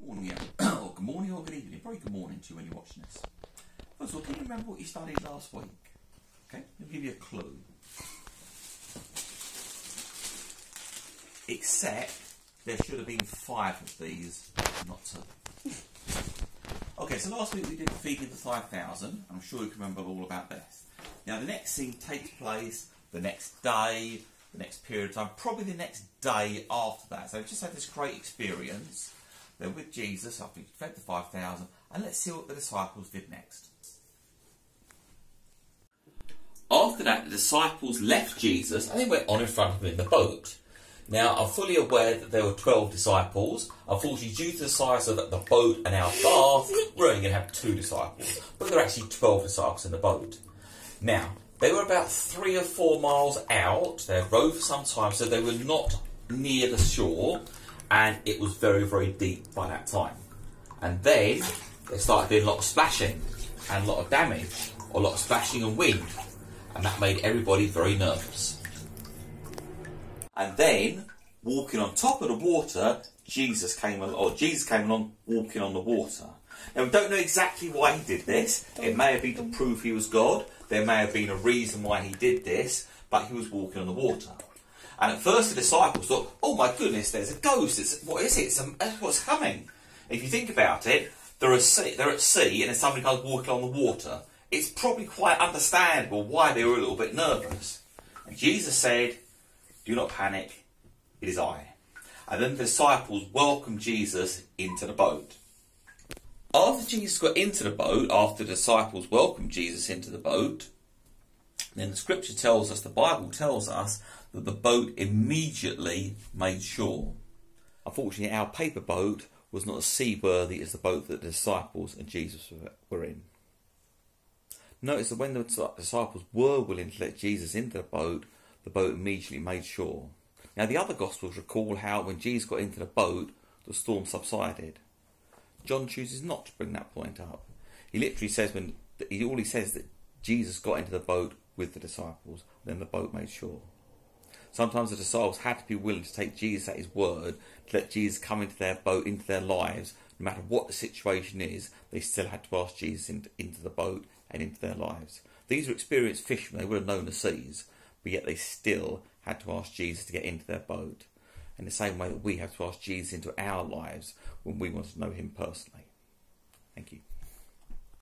Morning, yeah. Or good morning or good evening. Probably good morning to you when you're watching this. First of all, can you remember what you studied last week? Okay, I'll give you a clue. Except there should have been 5 of these, not 2. Okay, so last week we did feeding the 5,000. I'm sure you can remember all about this. Now the next scene takes place the next day, the next period of time, probably the next day after that. So we just had this great experience. They're with Jesus after he fed the 5,000, and let's see what the disciples did next. After that, the disciples left Jesus and they went on in front of him in the boat. Now, I'm fully aware that there were 12 disciples. Unfortunately, due to the size of the boat and our bath, we're only going to have 2 disciples. But there are actually 12 disciples in the boat. Now, they were about 3 or 4 miles out. They had rowed for some time, so they were not near the shore. And it was very, very deep by that time. And then they started doing a lot of splashing and a lot of damage, or a lot of splashing and wind. And that made everybody very nervous. And then, walking on top of the water, Jesus came along walking on the water. Now, we don't know exactly why he did this. It may have been to prove he was God. There may have been a reason why he did this, but he was walking on the water. And at first the disciples thought, oh my goodness, there's a ghost. What is it? What's coming? If you think about it, they're at sea and then somebody comes walking on the water. It's probably quite understandable why they were a little bit nervous. And Jesus said, do not panic, it is I. And then the disciples welcomed Jesus into the boat. After Jesus got into the boat, after the disciples welcomed Jesus into the boat, then the scripture tells us, the Bible tells us, that the boat immediately made shore. Unfortunately, our paper boat was not as seaworthy as the boat that the disciples and Jesus were in. Notice that when the disciples were willing to let Jesus into the boat immediately made shore. Now, the other Gospels recall how when Jesus got into the boat, the storm subsided. John chooses not to bring that point up. He literally says all he says that Jesus got into the boat with the disciples, then the boat made shore. Sometimes the disciples had to be willing to take Jesus at his word, to let Jesus come into their boat, into their lives. No matter what the situation is, they still had to ask Jesus into the boat and into their lives. These were experienced fishermen, they would have known the seas, but yet they still had to ask Jesus to get into their boat. In the same way that we have to ask Jesus into our lives when we want to know him personally. Thank you.